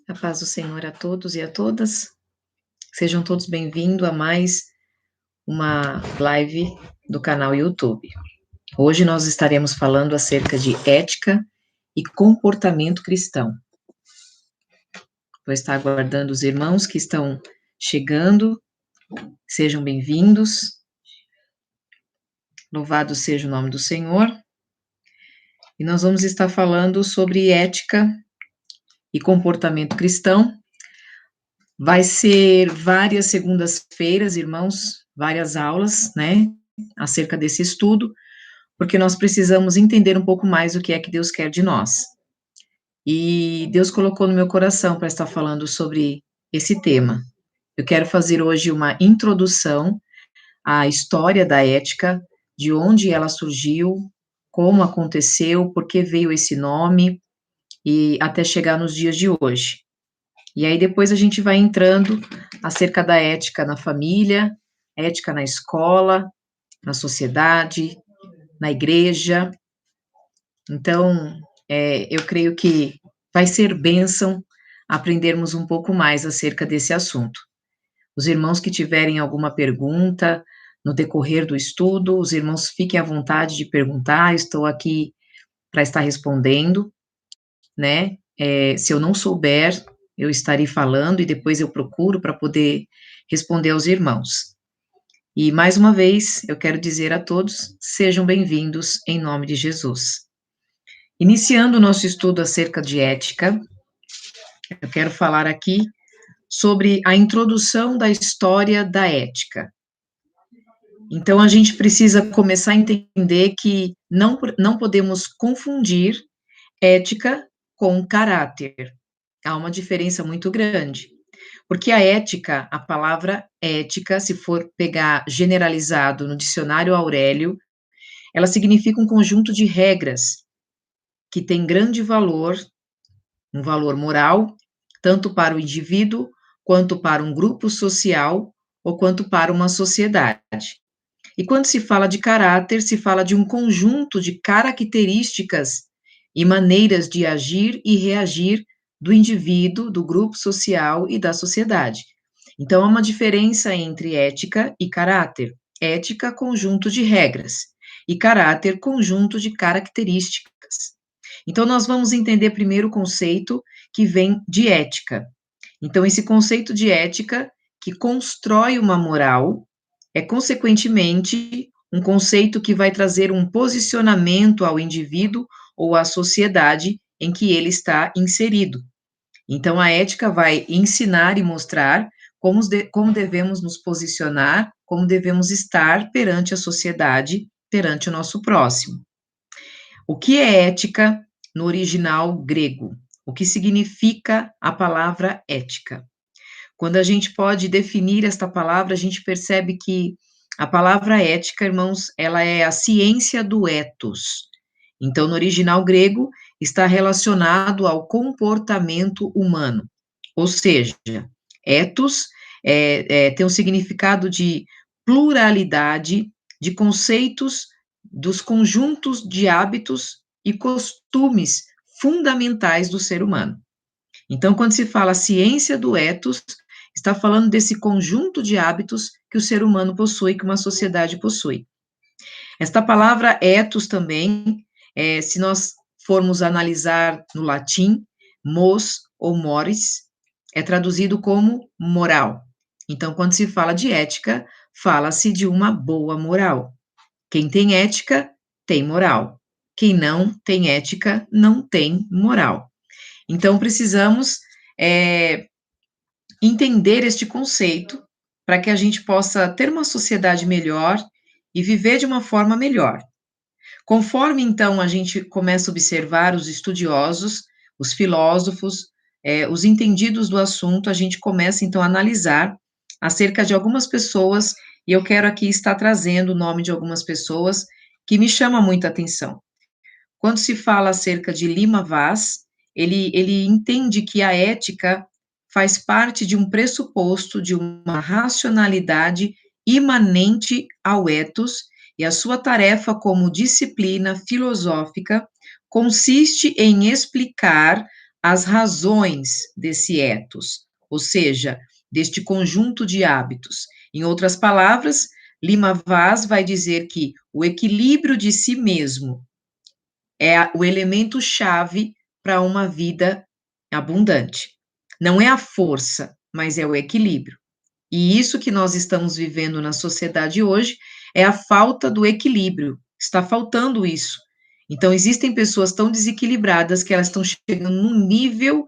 A paz do Senhor a todos e a todas. Sejam todos bem-vindos a mais uma live do canal YouTube. Hoje nós estaremos falando acerca de ética e comportamento cristão. Vou estar aguardando os irmãos que estão chegando. Sejam bem-vindos. Louvado seja o nome do Senhor. E nós vamos estar falando sobre ética e comportamento cristão. Vai ser várias segundas-feiras, irmãos, várias aulas, né, acerca desse estudo, porque nós precisamos entender um pouco mais o que é que Deus quer de nós. E Deus colocou no meu coração para estar falando sobre esse tema. Eu quero fazer hoje uma introdução à história da ética, de onde ela surgiu, como aconteceu, por que veio esse nome, e até chegar nos dias de hoje. E aí depois a gente vai entrando acerca da ética na família, ética na escola, na sociedade, na igreja. Então, eu creio que vai ser bênção aprendermos um pouco mais acerca desse assunto. Os irmãos que tiverem alguma pergunta no decorrer do estudo, os irmãos fiquem à vontade de perguntar, estou aqui para estar respondendo, né? Se eu não souber, eu estarei falando e depois eu procuro para poder responder aos irmãos. E mais uma vez, eu quero dizer a todos, sejam bem-vindos em nome de Jesus. Iniciando o nosso estudo acerca de ética, eu quero falar aqui sobre a introdução da história da ética. Então, a gente precisa começar a entender que não podemos confundir ética com caráter. Há uma diferença muito grande. Porque a ética, a palavra ética, se for pegar generalizado no dicionário Aurélio, ela significa um conjunto de regras que tem grande valor, um valor moral, tanto para o indivíduo, quanto para um grupo social, ou quanto para uma sociedade. E quando se fala de caráter, se fala de um conjunto de características e maneiras de agir e reagir do indivíduo, do grupo social e da sociedade. Então, há uma diferença entre ética e caráter. Ética, conjunto de regras, e caráter, conjunto de características. Então, nós vamos entender primeiro o conceito que vem de ética. Então, esse conceito de ética, que constrói uma moral, é, consequentemente, um conceito que vai trazer um posicionamento ao indivíduo ou à sociedade em que ele está inserido. Então, a ética vai ensinar e mostrar como devemos nos posicionar, como devemos estar perante a sociedade, perante o nosso próximo. O que é ética no original grego? O que significa a palavra ética? Quando a gente pode definir esta palavra, a gente percebe que a palavra ética, irmãos, ela é a ciência do ethos. Então, no original grego, está relacionado ao comportamento humano. Ou seja, ethos tem o significado de pluralidade de conceitos dos conjuntos de hábitos e costumes fundamentais do ser humano. Então, quando se fala ciência do ethos, está falando desse conjunto de hábitos que o ser humano possui, que uma sociedade possui. Esta palavra ethos também, se nós formos analisar no latim, mos ou mores, é traduzido como moral. Então, quando se fala de ética, fala-se de uma boa moral. Quem tem ética, tem moral. Quem não tem ética, não tem moral. Então, precisamos entender este conceito para que a gente possa ter uma sociedade melhor e viver de uma forma melhor. Conforme, então, a gente começa a observar os estudiosos, os filósofos, os entendidos do assunto, a gente começa, então, a analisar acerca de algumas pessoas, e eu quero aqui estar trazendo o nome de algumas pessoas que me chamam muita atenção. Quando se fala acerca de Lima Vaz, ele entende que a ética faz parte de um pressuposto de uma racionalidade imanente ao ethos, e a sua tarefa como disciplina filosófica consiste em explicar as razões desse ethos, ou seja, deste conjunto de hábitos. Em outras palavras, Lima Vaz vai dizer que o equilíbrio de si mesmo é o elemento chave para uma vida abundante. Não é a força, mas é o equilíbrio. E isso que nós estamos vivendo na sociedade hoje é a falta do equilíbrio. Está faltando isso. Então, existem pessoas tão desequilibradas que elas estão chegando num nível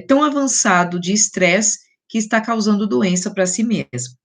tão avançado de estresse que está causando doença para si mesmo.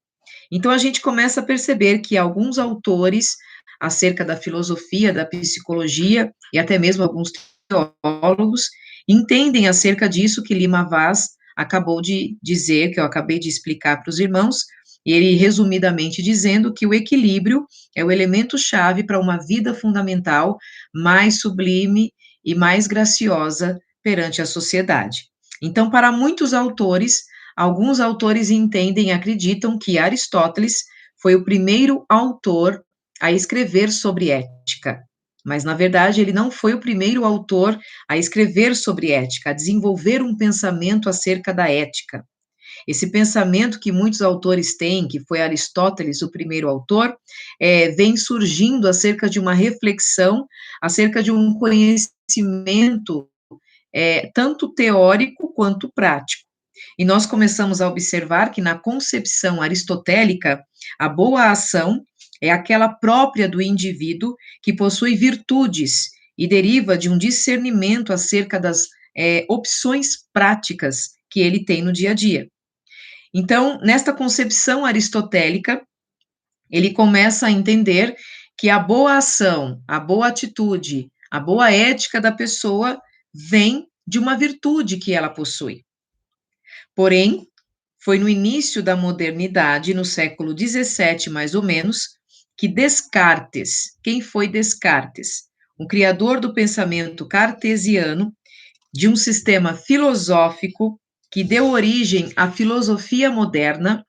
Então, a gente começa a perceber que alguns autores, acerca da filosofia, da psicologia, e até mesmo alguns teólogos, entendem acerca disso que Lima Vaz acabou de dizer, que eu acabei de explicar para os irmãos, e ele resumidamente dizendo que o equilíbrio é o elemento-chave para uma vida fundamental mais sublime e mais graciosa perante a sociedade. Então, para muitos autores, alguns autores entendem e acreditam que Aristóteles foi o primeiro autor a escrever sobre ética, mas, na verdade, ele não foi o primeiro autor a escrever sobre ética, a desenvolver um pensamento acerca da ética. Esse pensamento que muitos autores têm, que foi Aristóteles o primeiro autor, vem surgindo acerca de uma reflexão, acerca de um conhecimento tanto teórico quanto prático. E nós começamos a observar que na concepção aristotélica, a boa ação é aquela própria do indivíduo que possui virtudes e deriva de um discernimento acerca das opções práticas que ele tem no dia a dia. Então, nesta concepção aristotélica, ele começa a entender que a boa ação, a boa atitude, a boa ética da pessoa vem de uma virtude que ela possui. Porém, foi no início da modernidade, no século XVII, mais ou menos, que Descartes, quem foi Descartes? O criador do pensamento cartesiano, de um sistema filosófico que deu origem à filosofia moderna,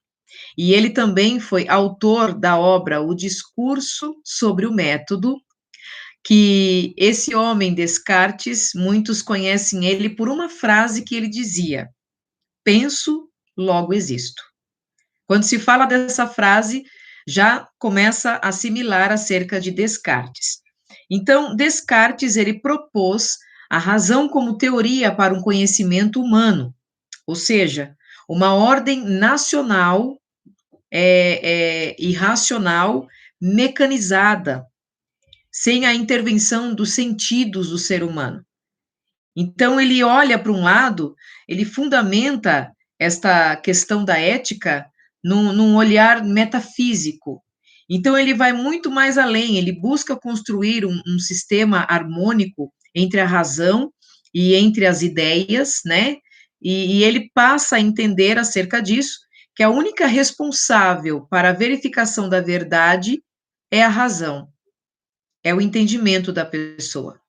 e ele também foi autor da obra O Discurso sobre o Método, que esse homem, Descartes, muitos conhecem ele por uma frase que ele dizia: penso, logo existo. Quando se fala dessa frase, já começa a assimilar acerca de Descartes. Então, Descartes, ele propôs a razão como teoria para um conhecimento humano, ou seja, uma ordem nacional e racional mecanizada, sem a intervenção dos sentidos do ser humano. Então, ele olha para um lado, ele fundamenta esta questão da ética num olhar metafísico. Então, ele vai muito mais além, ele busca construir um sistema harmônico entre a razão e entre as ideias, né? E ele passa a entender acerca disso, que a única responsável para a verificação da verdade é a razão, é o entendimento da pessoa.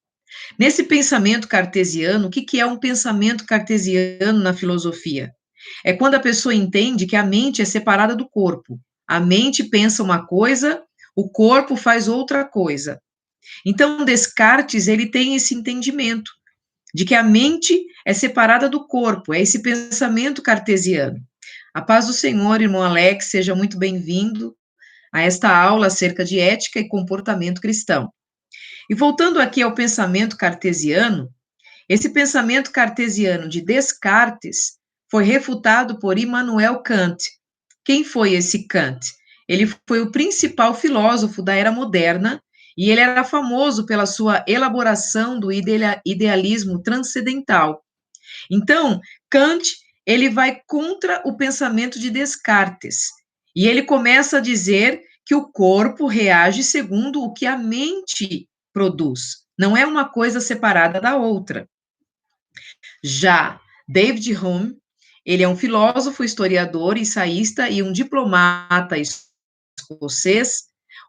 Nesse pensamento cartesiano, o que é um pensamento cartesiano na filosofia? É quando a pessoa entende que a mente é separada do corpo. A mente pensa uma coisa, o corpo faz outra coisa. Então, Descartes, ele tem esse entendimento de que a mente é separada do corpo, é esse pensamento cartesiano. A paz do Senhor, irmão Alex, seja muito bem-vindo a esta aula acerca de ética e comportamento cristão. E voltando aqui ao pensamento cartesiano, esse pensamento cartesiano de Descartes foi refutado por Immanuel Kant. Quem foi esse Kant? Ele foi o principal filósofo da era moderna e ele era famoso pela sua elaboração do idealismo transcendental. Então, Kant, ele vai contra o pensamento de Descartes e ele começa a dizer que o corpo reage segundo o que a mente produz. Não é uma coisa separada da outra. Já David Hume, ele é um filósofo, historiador, ensaísta e um diplomata escocês,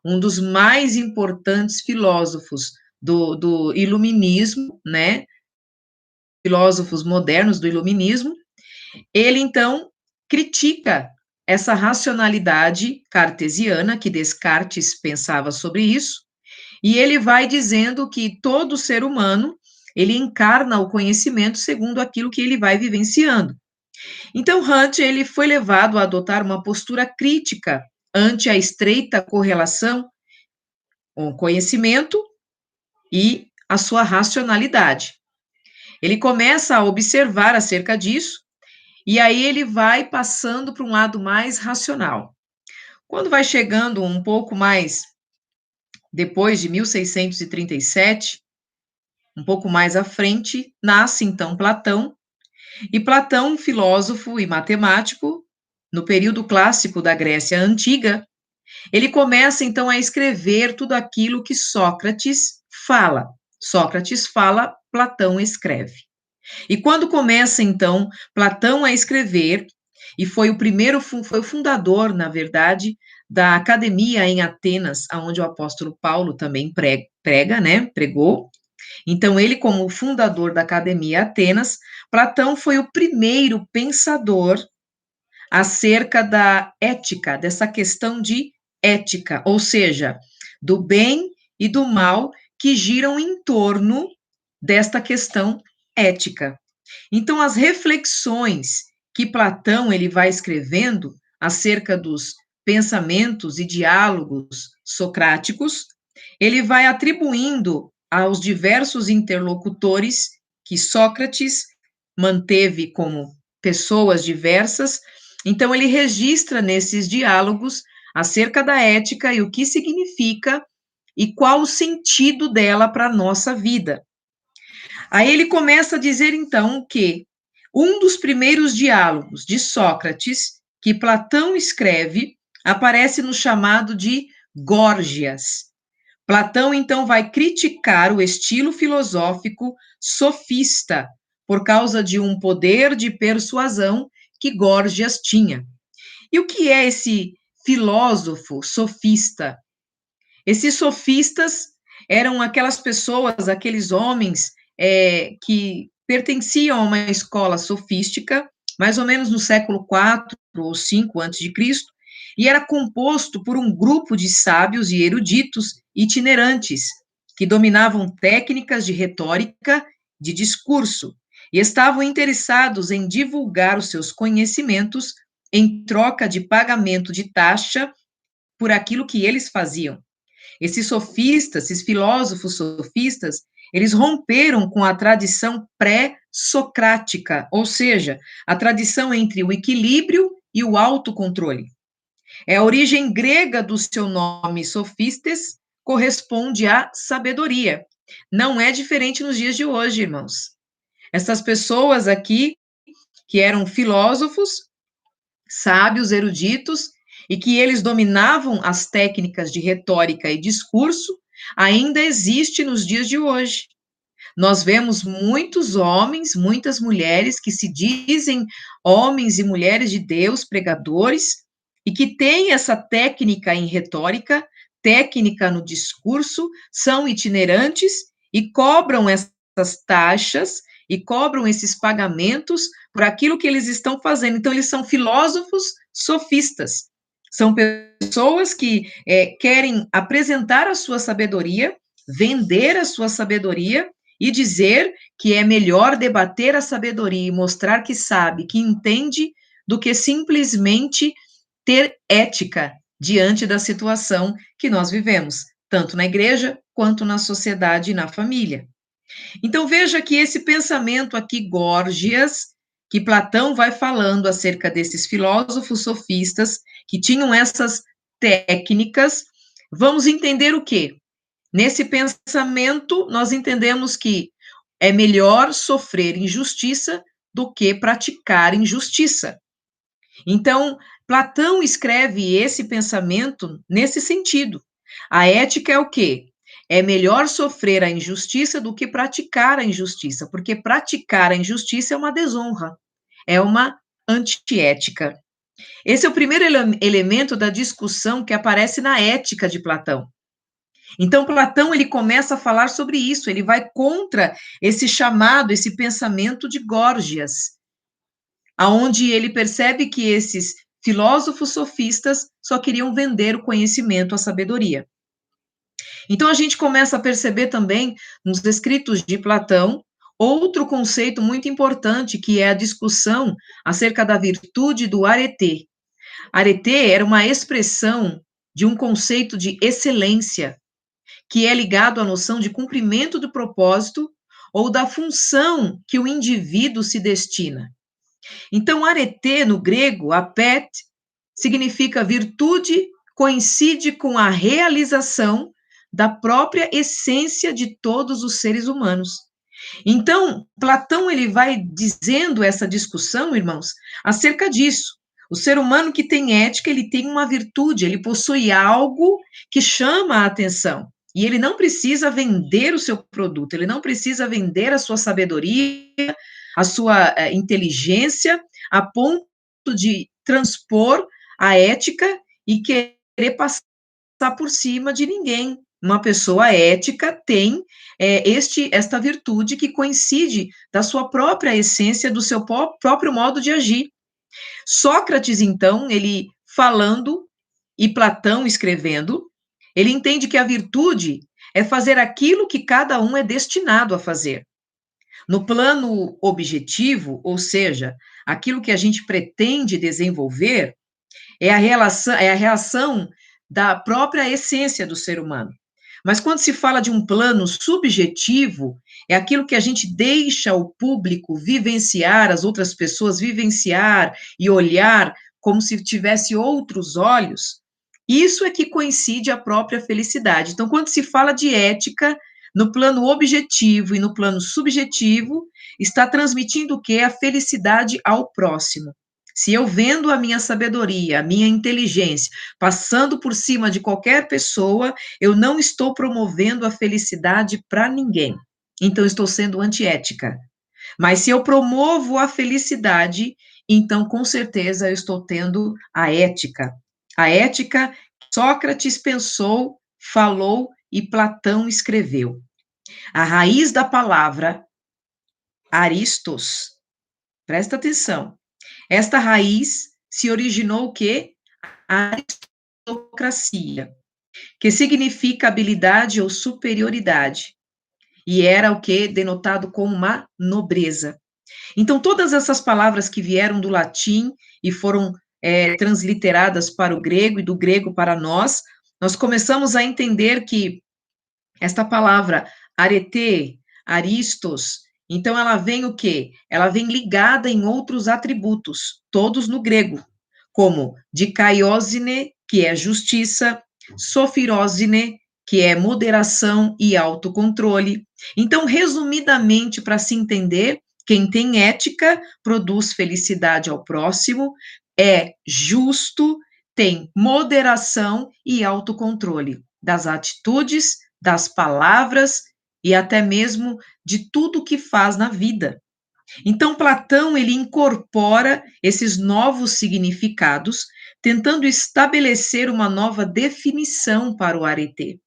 um dos mais importantes filósofos do iluminismo, né? Filósofos modernos do iluminismo. Ele, então, critica essa racionalidade cartesiana, que Descartes pensava sobre isso, e ele vai dizendo que todo ser humano ele encarna o conhecimento segundo aquilo que ele vai vivenciando. Então, Hunt, ele foi levado a adotar uma postura crítica ante a estreita correlação com o conhecimento e a sua racionalidade. Ele começa a observar acerca disso, e aí ele vai passando para um lado mais racional. Quando vai chegando um pouco mais depois de 1637, um pouco mais à frente, nasce então Platão, e Platão, filósofo e matemático, no período clássico da Grécia Antiga, ele começa então a escrever tudo aquilo que Sócrates fala. Sócrates fala, Platão escreve. E quando começa então Platão a escrever, e foi o fundador, na verdade, da academia em Atenas, onde o apóstolo Paulo também prega, né? Pregou. Então, ele, como fundador da academia Atenas, Platão foi o primeiro pensador acerca da ética, dessa questão de ética, ou seja, do bem e do mal que giram em torno desta questão ética. Então, as reflexões que Platão ele vai escrevendo acerca dos pensamentos e diálogos socráticos, ele vai atribuindo aos diversos interlocutores que Sócrates manteve como pessoas diversas. Então, ele registra nesses diálogos acerca da ética e o que significa e qual o sentido dela para a nossa vida. Aí ele começa a dizer, então, que um dos primeiros diálogos de Sócrates, que Platão escreve, aparece no chamado de Górgias. Platão, então, vai criticar o estilo filosófico sofista, por causa de um poder de persuasão que Górgias tinha. E o que é esse filósofo sofista? Esses sofistas eram aquelas pessoas, aqueles homens que pertenciam a uma escola sofística, mais ou menos no século IV ou V a.C., e era composto por um grupo de sábios e eruditos itinerantes, que dominavam técnicas de retórica, de discurso, e estavam interessados em divulgar os seus conhecimentos em troca de pagamento de taxa por aquilo que eles faziam. Esses sofistas, esses filósofos sofistas, eles romperam com a tradição pré-socrática, ou seja, a tradição entre o equilíbrio e o autocontrole. A origem grega do seu nome sofistes corresponde à sabedoria. Não é diferente nos dias de hoje, irmãos. Essas pessoas aqui, que eram filósofos, sábios, eruditos, e que eles dominavam as técnicas de retórica e discurso, ainda existe nos dias de hoje. Nós vemos muitos homens, muitas mulheres que se dizem homens e mulheres de Deus, pregadores, e que têm essa técnica em retórica, técnica no discurso, são itinerantes e cobram essas taxas e cobram esses pagamentos por aquilo que eles estão fazendo. Então, eles são filósofos sofistas. São pessoas que querem apresentar a sua sabedoria, vender a sua sabedoria e dizer que é melhor debater a sabedoria e mostrar que sabe, que entende, do que simplesmente ter ética diante da situação que nós vivemos, tanto na igreja quanto na sociedade e na família. Então, veja que esse pensamento aqui, Górgias, que Platão vai falando acerca desses filósofos sofistas que tinham essas técnicas, vamos entender o quê? Nesse pensamento, nós entendemos que é melhor sofrer injustiça do que praticar injustiça. Então, Platão escreve esse pensamento nesse sentido. A ética é o quê? É melhor sofrer a injustiça do que praticar a injustiça, porque praticar a injustiça é uma desonra, é uma antiética. Esse é o primeiro elemento da discussão que aparece na ética de Platão. Então, Platão, ele começa a falar sobre isso, ele vai contra esse chamado, esse pensamento de Górgias, aonde ele percebe que esses filósofos sofistas só queriam vender o conhecimento, a sabedoria. Então, a gente começa a perceber também, nos escritos de Platão, outro conceito muito importante, que é a discussão acerca da virtude do arete. Arete era uma expressão de um conceito de excelência, que é ligado à noção de cumprimento do propósito ou da função que o indivíduo se destina. Então, arete, no grego, apet, significa virtude, coincide com a realização da própria essência de todos os seres humanos. Então, Platão ele vai dizendo essa discussão, irmãos, acerca disso. O ser humano que tem ética, ele tem uma virtude, ele possui algo que chama a atenção. E ele não precisa vender o seu produto, ele não precisa vender a sua sabedoria, a sua inteligência, a ponto de transpor a ética e querer passar por cima de ninguém. Uma pessoa ética tem esta virtude que coincide da sua própria essência, do seu próprio modo de agir. Sócrates, então, ele falando e Platão escrevendo, ele entende que a virtude é fazer aquilo que cada um é destinado a fazer. No plano objetivo, ou seja, aquilo que a gente pretende desenvolver, é a reação da própria essência do ser humano. Mas quando se fala de um plano subjetivo, é aquilo que a gente deixa o público vivenciar, as outras pessoas vivenciar e olhar como se tivesse outros olhos. Isso é que coincide a própria felicidade. Então, quando se fala de ética, no plano objetivo e no plano subjetivo, está transmitindo o quê? A felicidade ao próximo. Se eu vendo a minha sabedoria, a minha inteligência, passando por cima de qualquer pessoa, eu não estou promovendo a felicidade para ninguém. Então, estou sendo antiética. Mas se eu promovo a felicidade, então, com certeza, eu estou tendo a ética. A ética que Sócrates pensou, falou e Platão escreveu. A raiz da palavra aristos, presta atenção, esta raiz se originou o quê? A aristocracia, que significa habilidade ou superioridade, e era o que? Denotado como uma nobreza. Então, todas essas palavras que vieram do latim e foram transliteradas para o grego e do grego para nós começamos a entender que esta palavra arete, aristos, então ela vem o quê? Ela vem ligada em outros atributos, todos no grego, como dikaiosine, que é justiça, sofirosine, que é moderação e autocontrole. Então, resumidamente, para se entender, quem tem ética produz felicidade ao próximo, é justo, tem moderação e autocontrole das atitudes, das palavras e até mesmo de tudo que faz na vida. Então, Platão, ele incorpora esses novos significados, tentando estabelecer uma nova definição para o arete.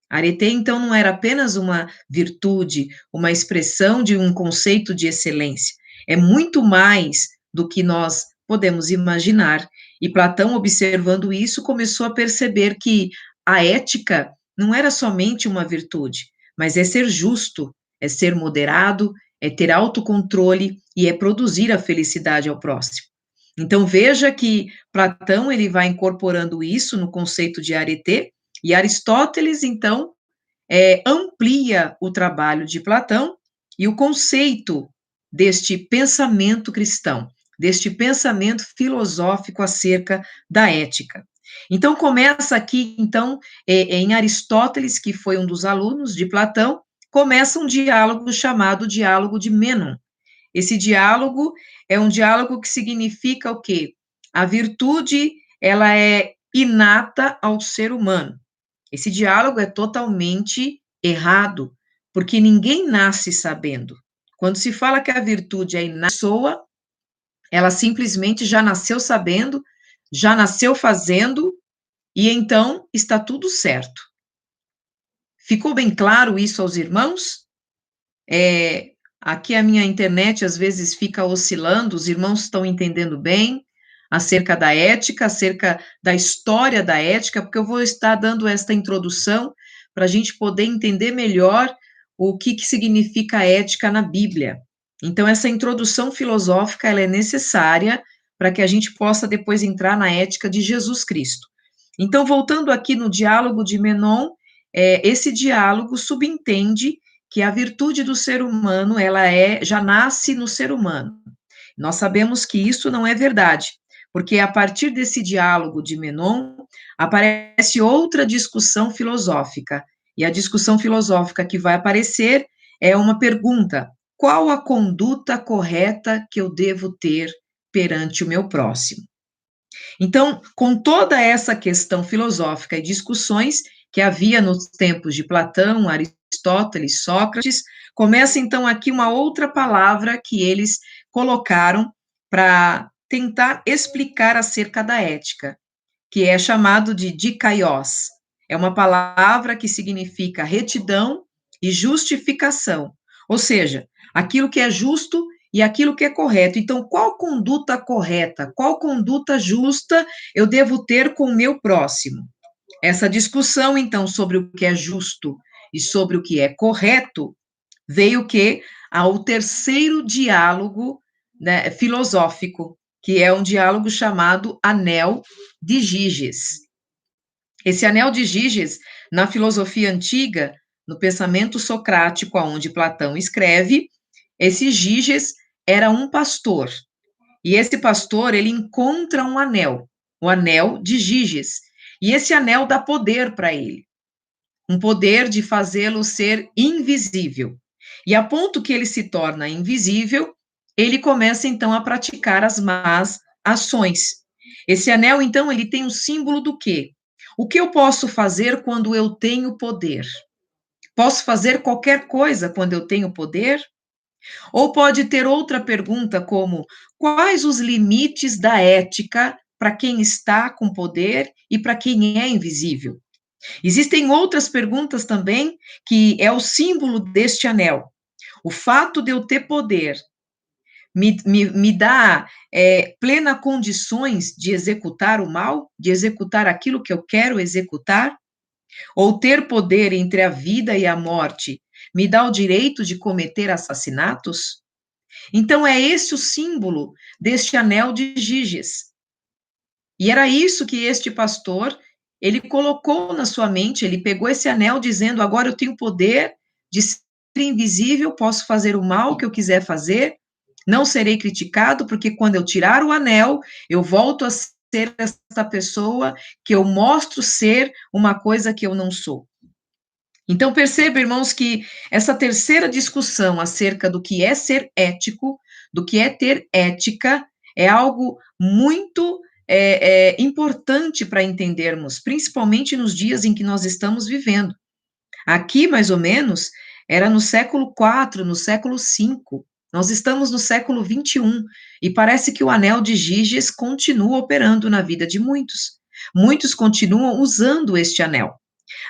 Arete, então, não era apenas uma virtude, uma expressão de um conceito de excelência. É muito mais do que nós podemos imaginar. E Platão, observando isso, começou a perceber que a ética não era somente uma virtude, mas é ser justo, é ser moderado, é ter autocontrole e é produzir a felicidade ao próximo. Então, veja que Platão, ele vai incorporando isso no conceito de arete, e Aristóteles, então, amplia o trabalho de Platão e o conceito deste pensamento cristão, deste pensamento filosófico acerca da ética. Então, começa aqui, então, em Aristóteles, que foi um dos alunos de Platão, começa um diálogo chamado diálogo de Mênon. Esse diálogo é um diálogo que significa o quê? A virtude, ela é inata ao ser humano. Esse diálogo é totalmente errado, porque ninguém nasce sabendo. Quando se fala que a virtude é inata, ela simplesmente já nasceu sabendo, já nasceu fazendo, e então está tudo certo. Ficou bem claro isso aos irmãos? Aqui a minha internet às vezes fica oscilando, os irmãos estão entendendo bem acerca da ética, acerca da história da ética, porque eu vou estar dando esta introdução para a gente poder entender melhor o que significa ética na Bíblia. Então, essa introdução filosófica, ela é necessária para que a gente possa depois entrar na ética de Jesus Cristo. Então, voltando aqui no diálogo de Menon, esse diálogo subentende que a virtude do ser humano, ela já nasce no ser humano. Nós sabemos que isso não é verdade, porque a partir desse diálogo de Menon, aparece outra discussão filosófica, e a discussão filosófica que vai aparecer é uma pergunta: qual a conduta correta que eu devo ter perante o meu próximo? Então, com toda essa questão filosófica e discussões que havia nos tempos de Platão, Aristóteles, Sócrates, começa então aqui uma outra palavra que eles colocaram para tentar explicar acerca da ética, que é chamado de dikaios. É uma palavra que significa retidão e justificação, ou seja, aquilo que é justo e aquilo que é correto. Então, qual conduta correta, qual conduta justa eu devo ter com o meu próximo? Essa discussão, então, sobre o que é justo e sobre o que é correto, veio ao terceiro diálogo, né, filosófico, que é um diálogo chamado Anel de Giges. Esse Anel de Giges, na filosofia antiga, no pensamento socrático, onde Platão escreve, esse Giges era um pastor, e esse pastor, ele encontra um anel, o Anel de Giges, e esse anel dá poder para ele, um poder de fazê-lo ser invisível. E a ponto que ele se torna invisível, ele começa então a praticar as más ações. Esse anel, então, ele tem um símbolo do quê? O que eu posso fazer quando eu tenho poder? Posso fazer qualquer coisa quando eu tenho poder? Ou pode ter outra pergunta como: quais os limites da ética para quem está com poder e para quem é invisível? Existem outras perguntas também, que é o símbolo deste anel. O fato de eu ter poder me dá plena condições de executar o mal, de executar aquilo que eu quero executar? Ou ter poder entre a vida e a morte me dá o direito de cometer assassinatos? Então, é esse o símbolo deste anel de Giges. E era isso que este pastor, ele colocou na sua mente, ele pegou esse anel dizendo: agora eu tenho poder de ser invisível, posso fazer o mal que eu quiser fazer, não serei criticado, porque quando eu tirar o anel, eu volto a ser essa pessoa que eu mostro ser uma coisa que eu não sou. Então, perceba, irmãos, que essa terceira discussão acerca do que é ser ético, do que é ter ética, é algo muito importante para entendermos, principalmente nos dias em que nós estamos vivendo. Aqui, mais ou menos, era no século IV, no século V. Nós estamos no século XXI, e parece que o anel de Giges continua operando na vida de muitos. Muitos continuam usando este anel.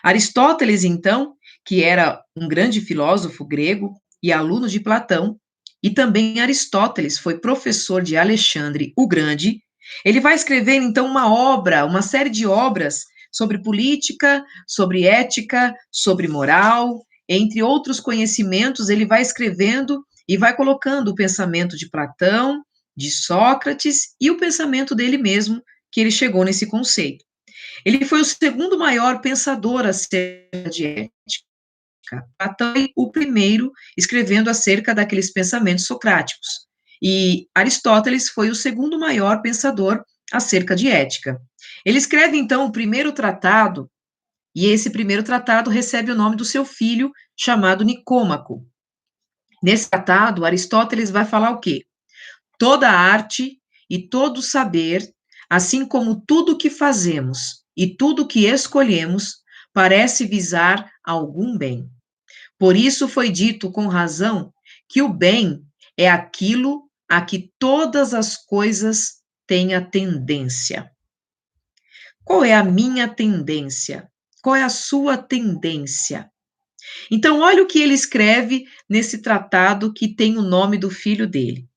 Aristóteles, então, que era um grande filósofo grego e aluno de Platão, e também Aristóteles foi professor de Alexandre o Grande, ele vai escrever, então, uma série de obras sobre política, sobre ética, sobre moral, entre outros conhecimentos, ele vai escrevendo e vai colocando o pensamento de Platão, de Sócrates e o pensamento dele mesmo, que ele chegou nesse conceito. Ele foi o segundo maior pensador acerca de ética. Platão foi o primeiro escrevendo acerca daqueles pensamentos socráticos. E Aristóteles foi o segundo maior pensador acerca de ética. Ele escreve, então, o primeiro tratado, e esse primeiro tratado recebe o nome do seu filho, chamado Nicômaco. Nesse tratado, Aristóteles vai falar o quê? Toda arte e todo saber, assim como tudo que fazemos e tudo que escolhemos, parece visar algum bem. Por isso foi dito com razão que o bem é aquilo a que todas as coisas têm a tendência. Qual é a minha tendência? Qual é a sua tendência? Então, olha o que ele escreve nesse tratado que tem o nome do filho dele.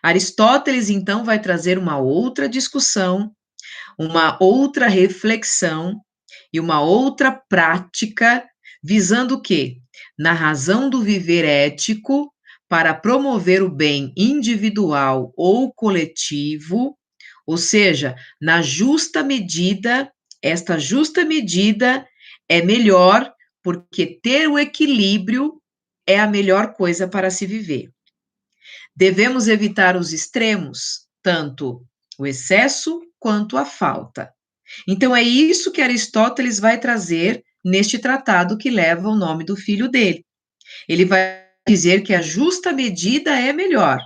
Aristóteles, então, vai trazer uma outra discussão, uma outra reflexão e uma outra prática, visando o quê? na razão do viver ético para promover o bem individual ou coletivo, ou seja, na justa medida, esta justa medida é melhor, porque ter o equilíbrio é a melhor coisa para se viver. Devemos evitar os extremos, tanto o excesso quanto a falta. Então, é isso que Aristóteles vai trazer neste tratado que leva o nome do filho dele. Ele vai dizer que a justa medida é melhor,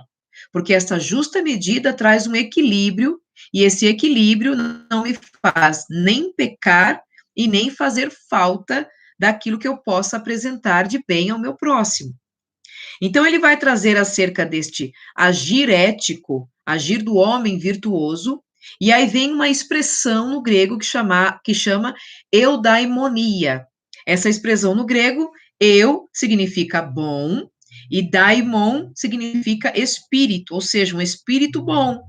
porque essa justa medida traz um equilíbrio, e esse equilíbrio não me faz nem pecar e nem fazer falta daquilo que eu possa apresentar de bem ao meu próximo. Então, ele vai trazer acerca deste agir ético, agir do homem virtuoso, e aí vem uma expressão no grego que chama eudaimonia. Essa expressão no grego, eu significa bom, e daimon significa espírito, ou seja, um espírito bom,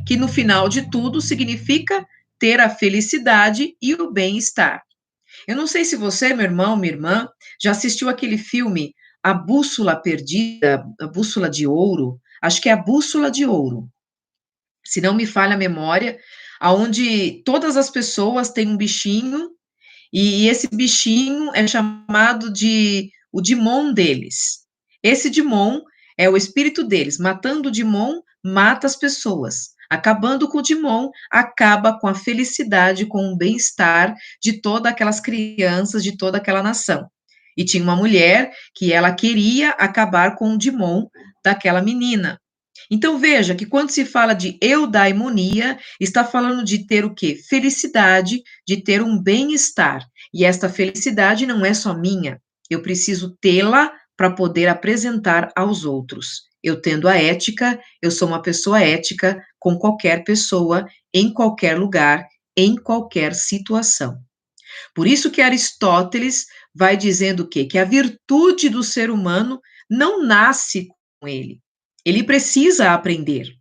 que no final de tudo significa ter a felicidade e o bem-estar. Eu não sei se você, meu irmão, minha irmã, já assistiu aquele filme A Bússola Perdida, A Bússola de Ouro, acho que é A Bússola de Ouro, se não me falha a memória, aonde todas as pessoas têm um bichinho, e esse bichinho é chamado de o Dimon deles. Esse Dimon é o espírito deles. Matando o Dimon, mata as pessoas. Acabando com o Dimon, acaba com a felicidade, com o bem-estar de todas aquelas crianças, de toda aquela nação. E tinha uma mulher que ela queria acabar com o Dimon daquela menina. Então veja que quando se fala de eudaimonia, está falando de ter o quê? Felicidade, de ter um bem-estar. E esta felicidade não é só minha, eu preciso tê-la para poder apresentar aos outros. Eu tendo a ética, eu sou uma pessoa ética com qualquer pessoa, em qualquer lugar, em qualquer situação. Por isso que Aristóteles vai dizendo o quê? Que a virtude do ser humano não nasce com ele. Ele precisa aprender,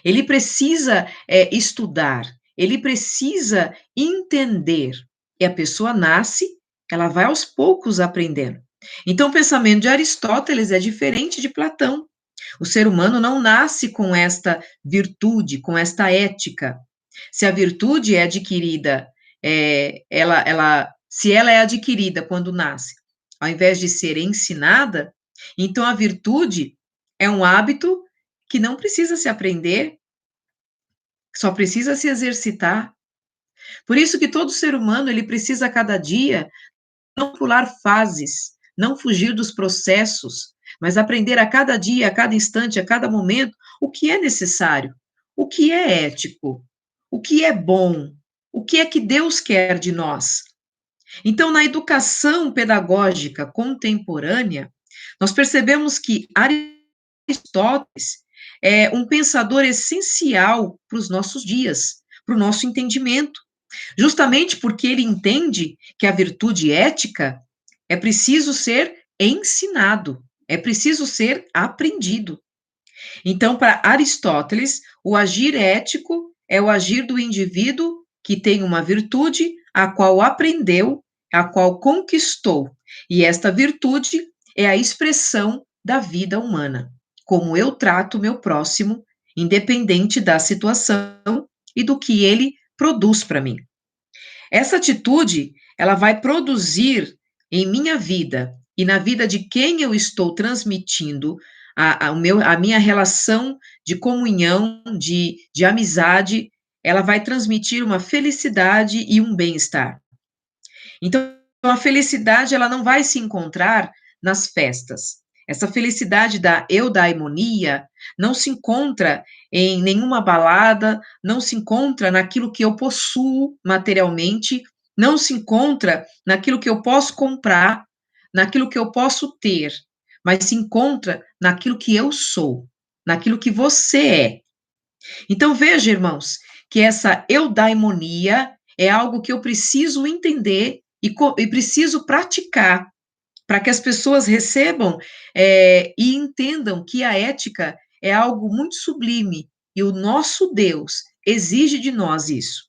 ele precisa estudar, ele precisa entender. E a pessoa nasce, ela vai aos poucos aprendendo. Então, o pensamento de Aristóteles é diferente de Platão. O ser humano não nasce com esta virtude, com esta ética. Se a virtude é adquirida, se ela é adquirida quando nasce, ao invés de ser ensinada, então a virtude é um hábito que não precisa se aprender, só precisa se exercitar. Por isso que todo ser humano, ele precisa a cada dia não pular fases, não fugir dos processos, mas aprender a cada dia, a cada instante, a cada momento, o que é necessário, o que é ético, o que é bom, o que é que Deus quer de nós. Então, na educação pedagógica contemporânea, nós percebemos que Aristóteles é um pensador essencial para os nossos dias, para o nosso entendimento, justamente porque ele entende que a virtude ética é preciso ser ensinado, é preciso ser aprendido. Então, para Aristóteles, o agir ético é o agir do indivíduo que tem uma virtude a qual aprendeu, a qual conquistou. E esta virtude é a expressão da vida humana. Como eu trato o meu próximo, independente da situação e do que ele produz para mim. Essa atitude, ela vai produzir em minha vida e na vida de quem eu estou transmitindo a minha relação de comunhão, de amizade, ela vai transmitir uma felicidade e um bem-estar. Então, a felicidade, ela não vai se encontrar nas festas. Essa felicidade da eudaimonia não se encontra em nenhuma balada, não se encontra naquilo que eu possuo materialmente, não se encontra naquilo que eu posso comprar, naquilo que eu posso ter, mas se encontra naquilo que eu sou, naquilo que você é. Então, veja, irmãos, que essa eudaimonia é algo que eu preciso entender e preciso praticar para que as pessoas recebam e entendam que a ética é algo muito sublime e o nosso Deus exige de nós isso.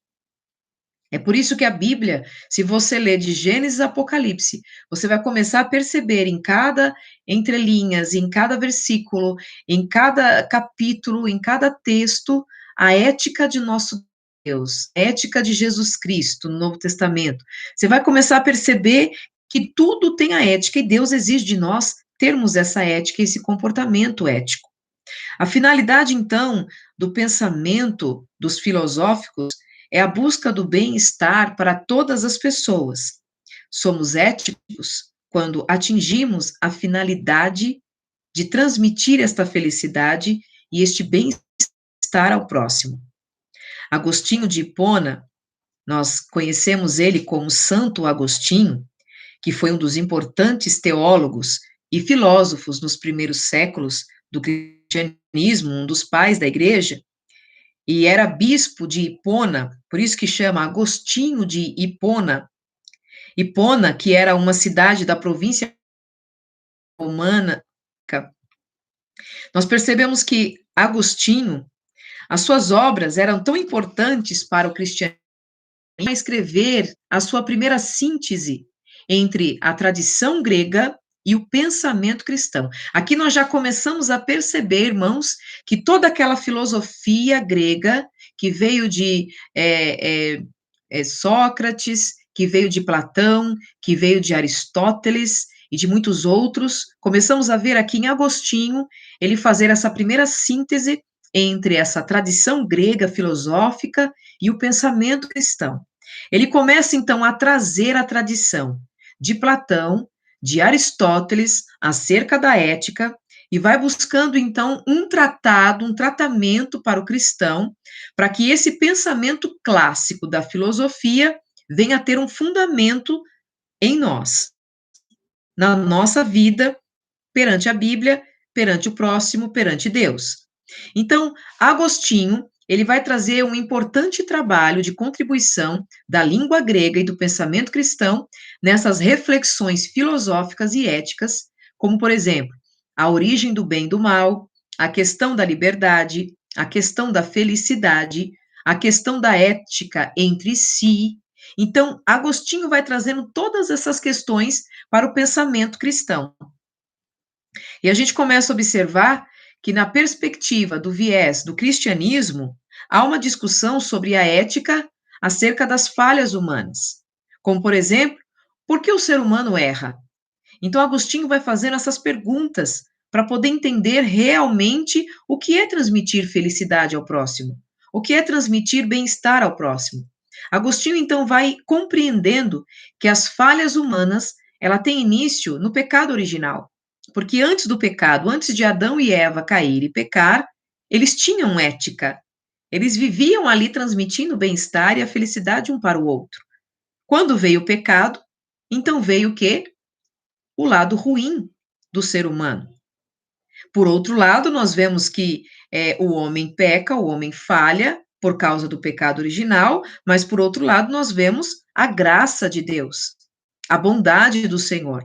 É por isso que a Bíblia, se você ler de Gênesis a Apocalipse, você vai começar a perceber em cada entrelinhas, em cada versículo, em cada capítulo, em cada texto, a ética de nosso Deus, a ética de Jesus Cristo no Novo Testamento. Você vai começar a perceber que tudo tem a ética e Deus exige de nós termos essa ética, esse comportamento ético. A finalidade, então, do pensamento dos filosóficos é a busca do bem-estar para todas as pessoas. Somos éticos quando atingimos a finalidade de transmitir esta felicidade e este bem-estar ao próximo. Agostinho de Hipona, nós conhecemos ele como Santo Agostinho, que foi um dos importantes teólogos e filósofos nos primeiros séculos do cristianismo, um dos pais da igreja, e era bispo de Hipona, por isso que chama Agostinho de Hipona. Hipona, que era uma cidade da província romana, nós percebemos que Agostinho, as suas obras eram tão importantes para o cristianismo, a escrever a sua primeira síntese entre a tradição grega e o pensamento cristão. Aqui nós já começamos a perceber, irmãos, que toda aquela filosofia grega que veio de Sócrates, que veio de Platão, que veio de Aristóteles e de muitos outros, começamos a ver aqui em Agostinho ele fazer essa primeira síntese entre essa tradição grega filosófica e o pensamento cristão. Ele começa, então, a trazer a tradição de Platão, de Aristóteles, acerca da ética, e vai buscando, então, um tratado, um tratamento para o cristão, para que esse pensamento clássico da filosofia venha a ter um fundamento em nós, na nossa vida, perante a Bíblia, perante o próximo, perante Deus. Então, Agostinho, ele vai trazer um importante trabalho de contribuição da língua grega e do pensamento cristão nessas reflexões filosóficas e éticas, como, por exemplo, a origem do bem e do mal, a questão da liberdade, a questão da felicidade, a questão da ética entre si. Então, Agostinho vai trazendo todas essas questões para o pensamento cristão. E a gente começa a observar que, na perspectiva do viés do cristianismo, há uma discussão sobre a ética acerca das falhas humanas. Como, por exemplo, por que o ser humano erra? Então, Agostinho vai fazendo essas perguntas para poder entender realmente o que é transmitir felicidade ao próximo, o que é transmitir bem-estar ao próximo. Agostinho, então, vai compreendendo que as falhas humanas, ela tem início no pecado original. Porque antes do pecado, antes de Adão e Eva cair e pecar, eles tinham ética. Eles viviam ali transmitindo o bem-estar e a felicidade um para o outro. Quando veio o pecado, então veio o quê? O lado ruim do ser humano. Por outro lado, nós vemos que o homem peca, o homem falha por causa do pecado original, mas por outro lado, nós vemos a graça de Deus, a bondade do Senhor,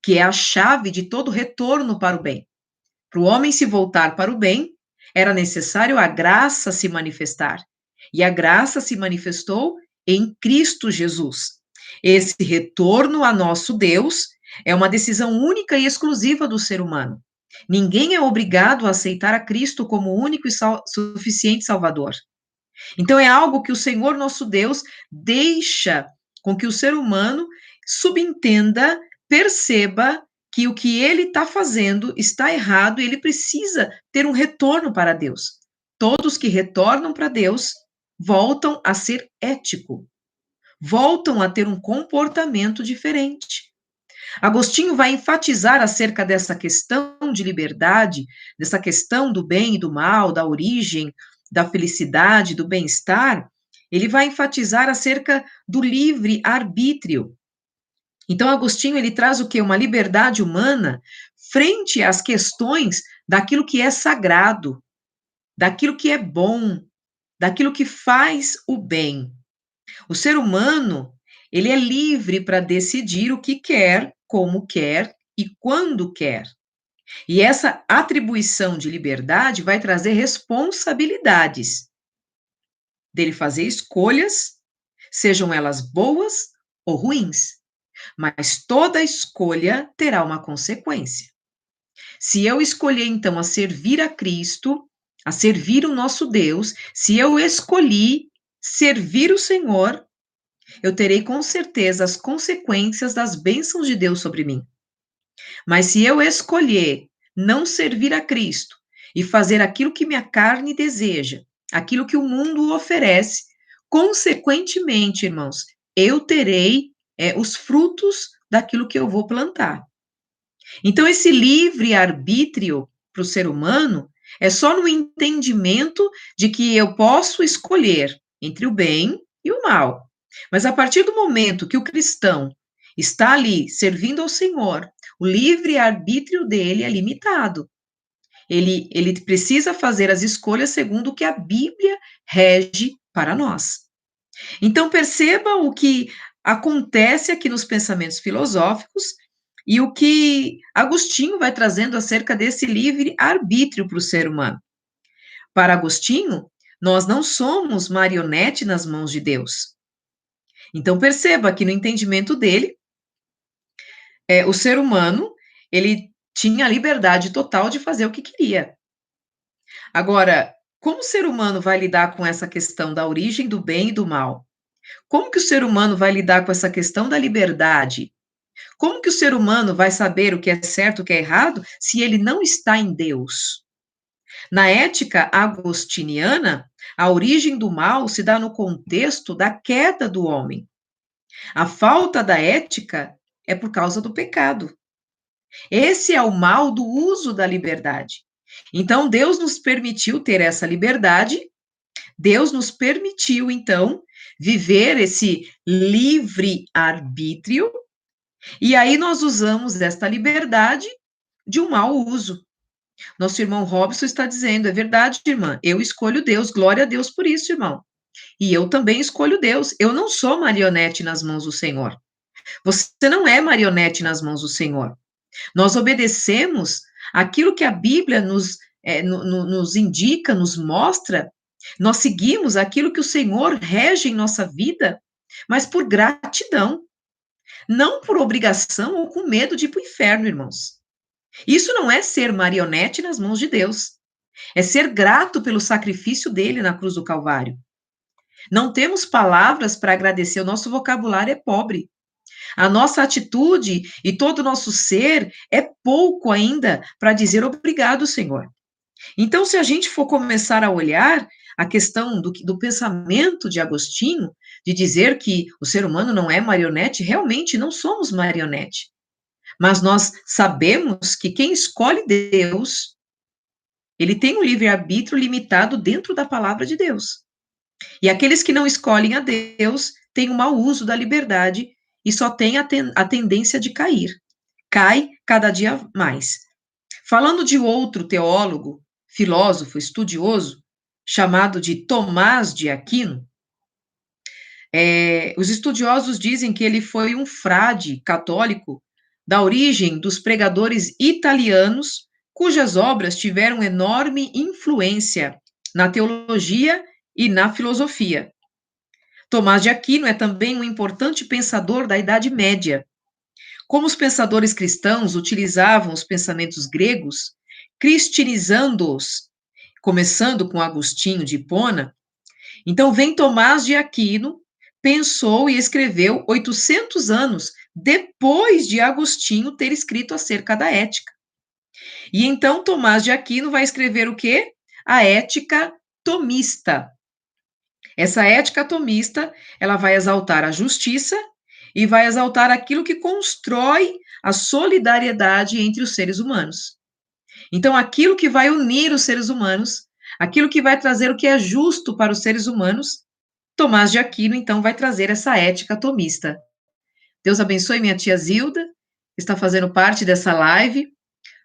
que é a chave de todo retorno para o bem. Para o homem se voltar para o bem, era necessário a graça se manifestar. E a graça se manifestou em Cristo Jesus. Esse retorno a nosso Deus é uma decisão única e exclusiva do ser humano. Ninguém é obrigado a aceitar a Cristo como único e suficiente Salvador. Então, é algo que o Senhor nosso Deus deixa com que o ser humano subentenda, perceba que o que ele está fazendo está errado e ele precisa ter um retorno para Deus. Todos que retornam para Deus voltam a ser ético, voltam a ter um comportamento diferente. Agostinho vai enfatizar acerca dessa questão de liberdade, dessa questão do bem e do mal, da origem, da felicidade, do bem-estar. Ele vai enfatizar acerca do livre arbítrio. Então, Agostinho, ele traz o quê? Uma liberdade humana frente às questões daquilo que é sagrado, daquilo que é bom, daquilo que faz o bem. O ser humano, ele é livre para decidir o que quer, como quer e quando quer. E essa atribuição de liberdade vai trazer responsabilidades dele fazer escolhas sejam elas boas ou ruins, mas toda escolha terá uma consequência. Se eu escolher, então, a servir a Cristo, a servir o nosso Deus, se eu escolhi servir o Senhor, eu terei com certeza as consequências das bênçãos de Deus sobre mim. Mas se eu escolher não servir a Cristo e fazer aquilo que minha carne deseja, aquilo que o mundo oferece, consequentemente, irmãos, eu terei os frutos daquilo que eu vou plantar. Então, esse livre-arbítrio para o ser humano é só no entendimento de que eu posso escolher entre o bem e o mal. Mas a partir do momento que o cristão está ali servindo ao Senhor, o livre-arbítrio dele é limitado. Ele precisa fazer as escolhas segundo o que a Bíblia rege para nós. Então, perceba o que acontece aqui nos pensamentos filosóficos e o que Agostinho vai trazendo acerca desse livre-arbítrio para o ser humano. Para Agostinho, nós não somos marionete nas mãos de Deus. Então, perceba que no entendimento dele, o ser humano, ele tinha a liberdade total de fazer o que queria. Agora, como o ser humano vai lidar com essa questão da origem do bem e do mal? Como que o ser humano vai lidar com essa questão da liberdade? Como que o ser humano vai saber o que é certo e o que é errado se ele não está em Deus? Na ética agostiniana, a origem do mal se dá no contexto da queda do homem. A falta da ética é por causa do pecado. Esse é o mal do uso da liberdade. Então, Deus nos permitiu ter essa liberdade, Deus nos permitiu, então, viver esse livre-arbítrio, e aí nós usamos esta liberdade de um mau uso. Nosso irmão Robson está dizendo, é verdade, irmã, eu escolho Deus, glória a Deus por isso, irmão. E eu também escolho Deus, eu não sou marionete nas mãos do Senhor. Você não é marionete nas mãos do Senhor. Nós obedecemos aquilo que a Bíblia nos indica, nos mostra, nós seguimos aquilo que o Senhor rege em nossa vida, mas por gratidão, não por obrigação ou com medo de ir para o inferno, irmãos. Isso não é ser marionete nas mãos de Deus, é ser grato pelo sacrifício dele na cruz do Calvário. Não temos palavras para agradecer, o nosso vocabulário é pobre. A nossa atitude e todo o nosso ser é pouco ainda para dizer obrigado, Senhor. Então, se a gente for começar a olhar a questão do pensamento de Agostinho, de dizer que o ser humano não é marionete, realmente não somos marionete. Mas nós sabemos que quem escolhe Deus, ele tem um livre-arbítrio limitado dentro da palavra de Deus. E aqueles que não escolhem a Deus têm um mau uso da liberdade e só têm a tendência de cair. Cai cada dia mais. Falando de outro teólogo, filósofo, estudioso, chamado de Tomás de Aquino, os estudiosos dizem que ele foi um frade católico da origem dos pregadores italianos, cujas obras tiveram enorme influência na teologia e na filosofia. Tomás de Aquino é também um importante pensador da Idade Média. Como os pensadores cristãos utilizavam os pensamentos gregos, cristianizando-os, começando com Agostinho de Hipona, então vem Tomás de Aquino, pensou e escreveu 800 anos depois de Agostinho ter escrito acerca da ética. E então Tomás de Aquino vai escrever o quê? A Ética Tomista. Essa ética tomista, ela vai exaltar a justiça e vai exaltar aquilo que constrói a solidariedade entre os seres humanos. Então, aquilo que vai unir os seres humanos, aquilo que vai trazer o que é justo para os seres humanos, Tomás de Aquino, então, vai trazer essa ética tomista. Deus abençoe minha tia Zilda, que está fazendo parte dessa live.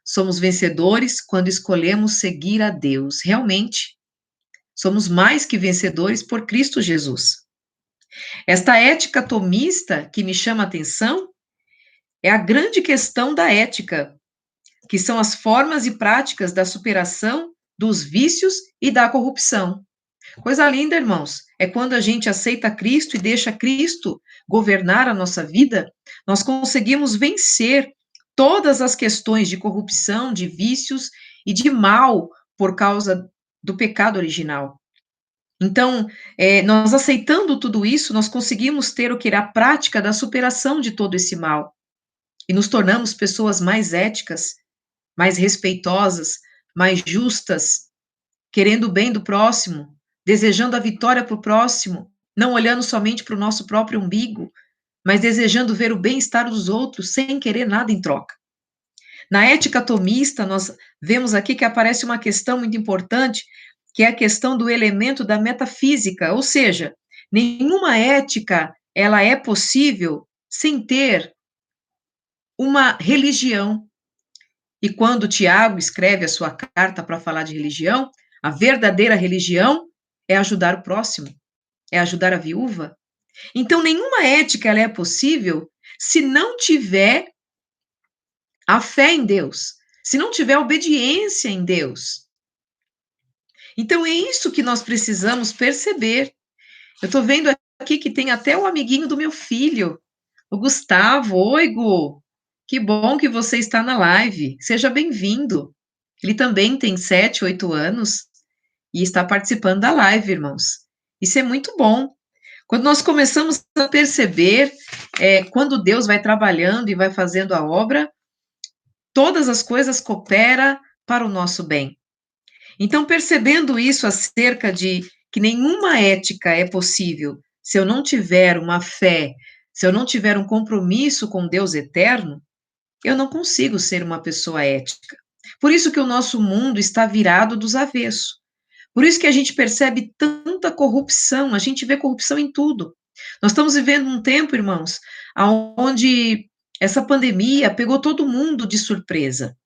Somos vencedores quando escolhemos seguir a Deus. Realmente, somos mais que vencedores por Cristo Jesus. Esta ética tomista que me chama a atenção é a grande questão da ética, que são as formas e práticas da superação dos vícios e da corrupção. Coisa linda, irmãos, é quando a gente aceita Cristo e deixa Cristo governar a nossa vida, nós conseguimos vencer todas as questões de corrupção, de vícios e de mal por causa do pecado original. Então, nós aceitando tudo isso, nós conseguimos ter o que era a prática da superação de todo esse mal. E nos tornamos pessoas mais éticas, mais respeitosas, mais justas, querendo o bem do próximo, desejando a vitória para o próximo, não olhando somente para o nosso próprio umbigo, mas desejando ver o bem-estar dos outros sem querer nada em troca. Na ética tomista, nós vemos aqui que aparece uma questão muito importante, que é a questão do elemento da metafísica, ou seja, nenhuma ética ela é possível sem ter uma religião. E quando Tiago escreve a sua carta para falar de religião, a verdadeira religião é ajudar o próximo, é ajudar a viúva. Então, nenhuma ética ela é possível se não tiver a fé em Deus, se não tiver obediência em Deus. Então, é isso que nós precisamos perceber. Eu estou vendo aqui que tem até o amiguinho do meu filho, o Gustavo. Oi, Gu. Que bom que você está na live. Seja bem-vindo. Ele também tem 7, 8 anos e está participando da live, irmãos. Isso é muito bom. Quando nós começamos a perceber, quando Deus vai trabalhando e vai fazendo a obra, todas as coisas cooperam para o nosso bem. Então, percebendo isso acerca de que nenhuma ética é possível se eu não tiver uma fé, se eu não tiver um compromisso com Deus eterno, eu não consigo ser uma pessoa ética. Por isso que o nosso mundo está virado dos avessos. Por isso que a gente percebe tanta corrupção, a gente vê corrupção em tudo. Nós estamos vivendo um tempo, irmãos, onde essa pandemia pegou todo mundo de surpresa.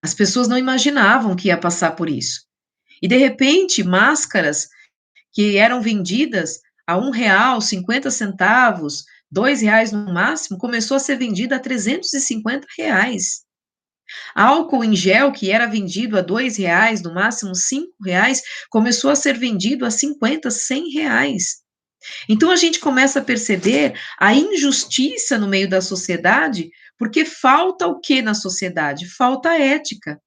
As pessoas não imaginavam que ia passar por isso. E, de repente, máscaras que eram vendidas a R$ 1, 50 centavos, R$ 2 no máximo, começou a ser vendida a R$ 350. Álcool em gel, que era vendido a R$ 2, no máximo R$ 5, começou a ser vendido a 50, R$ 100. Então a gente começa a perceber a injustiça no meio da sociedade, porque falta o que na sociedade? Falta a ética.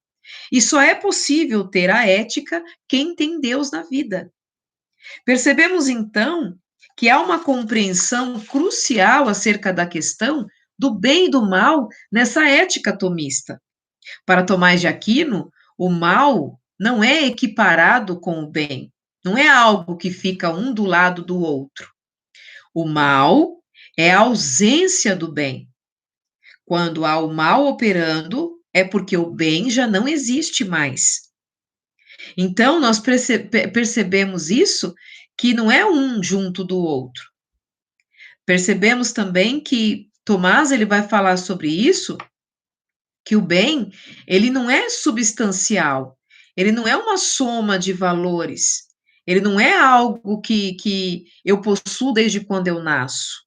E só é possível ter a ética quem tem Deus na vida. Percebemos então que há uma compreensão crucial acerca da questão do bem e do mal nessa ética tomista. Para Tomás de Aquino, o mal não é equiparado com o bem, não é algo que fica um do lado do outro. O mal é a ausência do bem. Quando há o mal operando, é porque o bem já não existe mais. Então, nós percebemos isso, que não é um junto do outro. Percebemos também que Tomás ele vai falar sobre isso, que o bem, ele não é substancial, ele não é uma soma de valores, ele não é algo que eu possuo desde quando eu nasço.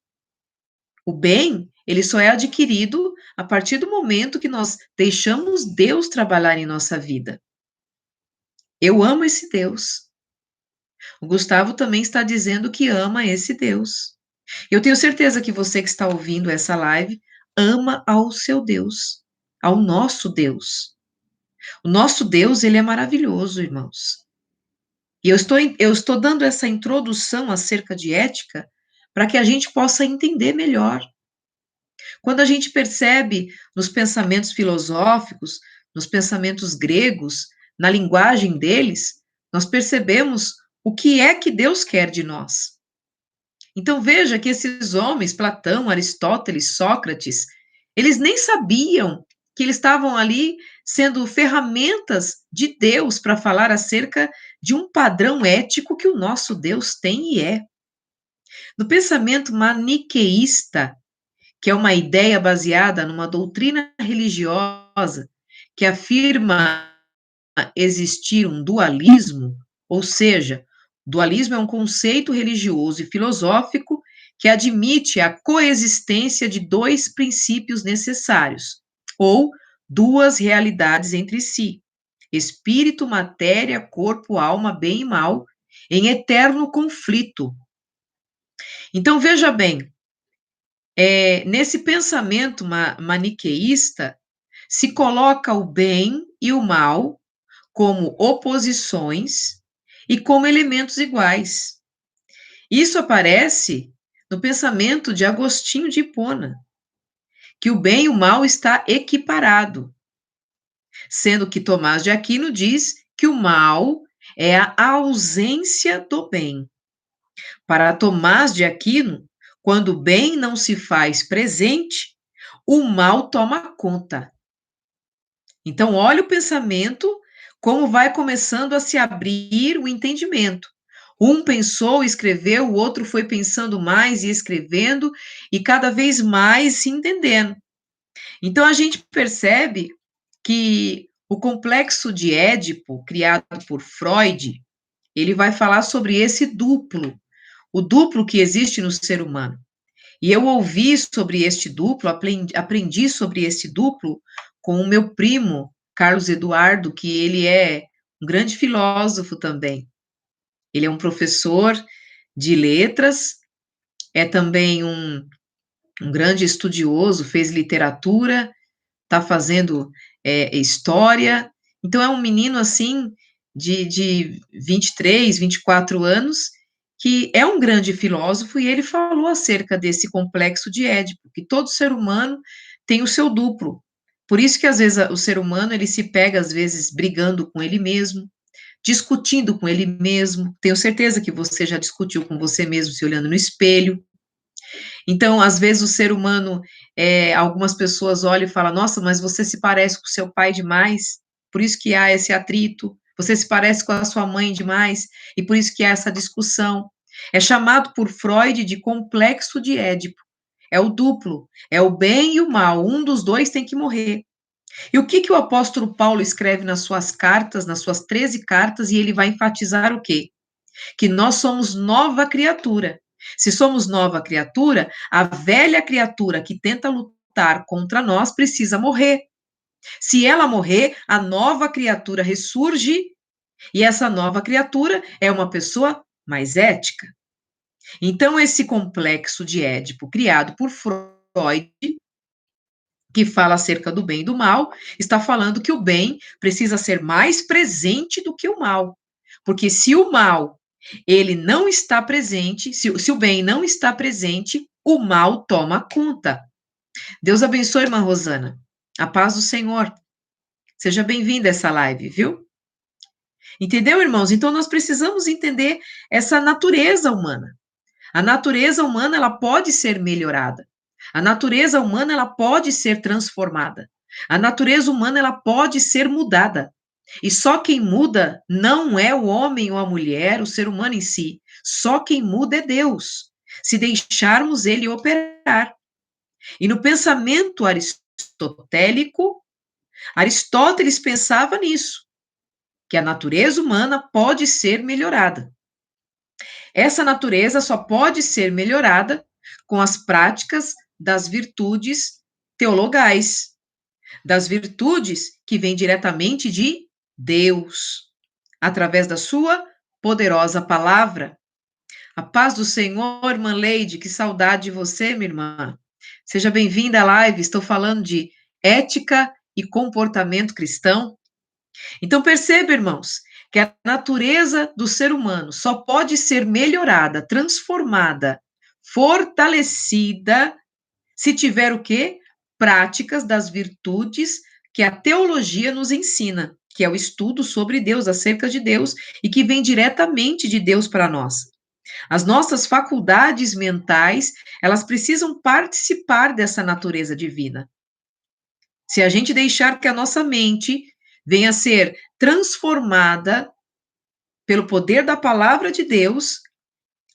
O bem, ele só é adquirido a partir do momento que nós deixamos Deus trabalhar em nossa vida. Eu amo esse Deus. O Gustavo também está dizendo que ama esse Deus. Eu tenho certeza que você que está ouvindo essa live ama ao seu Deus, ao nosso Deus. O nosso Deus, ele é maravilhoso, irmãos. E eu estou dando essa introdução acerca de ética para que a gente possa entender melhor. Quando a gente percebe nos pensamentos filosóficos, nos pensamentos gregos, na linguagem deles, nós percebemos o que é que Deus quer de nós. Então veja que esses homens, Platão, Aristóteles, Sócrates, eles nem sabiam que eles estavam ali sendo ferramentas de Deus para falar acerca de um padrão ético que o nosso Deus tem e é. No pensamento maniqueísta, que é uma ideia baseada numa doutrina religiosa que afirma existir um dualismo, ou seja, dualismo é um conceito religioso e filosófico que admite a coexistência de dois princípios necessários, ou duas realidades entre si: espírito, matéria, corpo, alma, bem e mal, em eterno conflito. Então, veja bem, nesse pensamento maniqueísta, se coloca o bem e o mal como oposições e como elementos iguais. Isso aparece no pensamento de Agostinho de Hipona, que o bem e o mal está equiparado, sendo que Tomás de Aquino diz que o mal é a ausência do bem. Para Tomás de Aquino, quando o bem não se faz presente, o mal toma conta. Então, olha o pensamento, como vai começando a se abrir o entendimento. Um pensou, escreveu, o outro foi pensando mais e escrevendo, e cada vez mais se entendendo. Então, a gente percebe que o complexo de Édipo, criado por Freud, ele vai falar sobre esse duplo, o duplo que existe no ser humano. E eu ouvi sobre este duplo, aprendi sobre esse duplo com o meu primo, Carlos Eduardo, que ele é um grande filósofo também. Ele é um professor de letras, é também um grande estudioso, fez literatura, está fazendo história. Então, é um menino, assim, de 23, 24 anos, que é um grande filósofo, e ele falou acerca desse complexo de Édipo, que todo ser humano tem o seu duplo. Por isso que, às vezes, o ser humano, ele se pega, às vezes, brigando com ele mesmo, discutindo com ele mesmo. Tenho certeza que você já discutiu com você mesmo, se olhando no espelho. Então, às vezes, o ser humano, algumas pessoas olham e falam, nossa, mas você se parece com seu pai demais, por isso que há esse atrito, você se parece com a sua mãe demais, e por isso que há essa discussão. É chamado por Freud de complexo de Édipo. É o duplo, é o bem e o mal, um dos dois tem que morrer. E o que o apóstolo Paulo escreve nas suas cartas, nas suas 13 cartas, e ele vai enfatizar o quê? Que nós somos nova criatura. Se somos nova criatura, a velha criatura que tenta lutar contra nós precisa morrer. Se ela morrer, a nova criatura ressurge, e essa nova criatura é uma pessoa mais ética. Então, esse complexo de Édipo, criado por Freud, que fala acerca do bem e do mal, está falando que o bem precisa ser mais presente do que o mal. Porque se o mal, ele não está presente, se o bem não está presente, o mal toma conta. Deus abençoe, irmã Rosana. A paz do Senhor. Seja bem-vinda a essa live, viu? Entendeu, irmãos? Então, nós precisamos entender essa natureza humana. A natureza humana, ela pode ser melhorada. A natureza humana, ela pode ser transformada. A natureza humana, ela pode ser mudada. E só quem muda não é o homem ou a mulher, o ser humano em si. Só quem muda é Deus, se deixarmos ele operar. E no pensamento aristotélico, Aristóteles pensava nisso, que a natureza humana pode ser melhorada. Essa natureza só pode ser melhorada com as práticas das virtudes teologais, das virtudes que vêm diretamente de Deus, através da sua poderosa palavra. A paz do Senhor, irmã Leide, que saudade de você, minha irmã. Seja bem-vinda à live, estou falando de ética e comportamento cristão. Então, perceba, irmãos, que a natureza do ser humano só pode ser melhorada, transformada, fortalecida, se tiver o quê? Práticas das virtudes que a teologia nos ensina, que é o estudo sobre Deus, acerca de Deus, e que vem diretamente de Deus para nós. As nossas faculdades mentais, elas precisam participar dessa natureza divina. Se a gente deixar que a nossa mente venha a ser transformada pelo poder da palavra de Deus,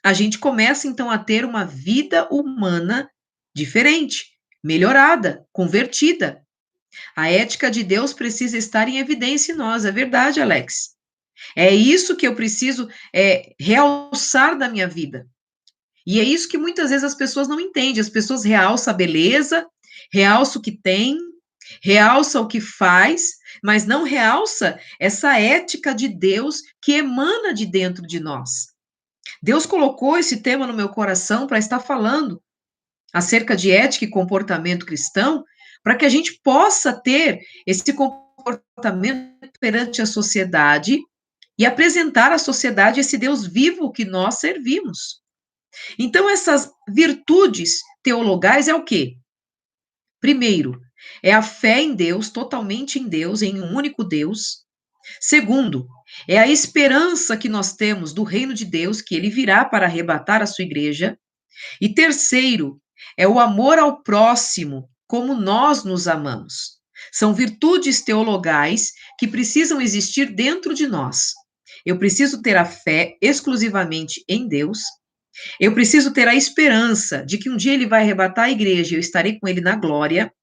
a gente começa então a ter uma vida humana diferente, melhorada, convertida. A ética de Deus precisa estar em evidência em nós, é verdade, Alex. É isso que eu preciso realçar da minha vida. E é isso que muitas vezes as pessoas não entendem. As pessoas realçam a beleza, realçam o que tem, realça o que faz, mas não realça essa ética de Deus que emana de dentro de nós. Deus colocou esse tema no meu coração para estar falando acerca de ética e comportamento cristão, para que a gente possa ter esse comportamento perante a sociedade e apresentar à sociedade esse Deus vivo que nós servimos. Então, essas virtudes teologais é o quê? Primeiro, é a fé em Deus, totalmente em Deus, em um único Deus. Segundo, é a esperança que nós temos do reino de Deus, que ele virá para arrebatar a sua igreja. E terceiro, é o amor ao próximo, como nós nos amamos. São virtudes teologais que precisam existir dentro de nós. Eu preciso ter a fé exclusivamente em Deus. Eu preciso ter a esperança de que um dia ele vai arrebatar a igreja e eu estarei com ele na glória.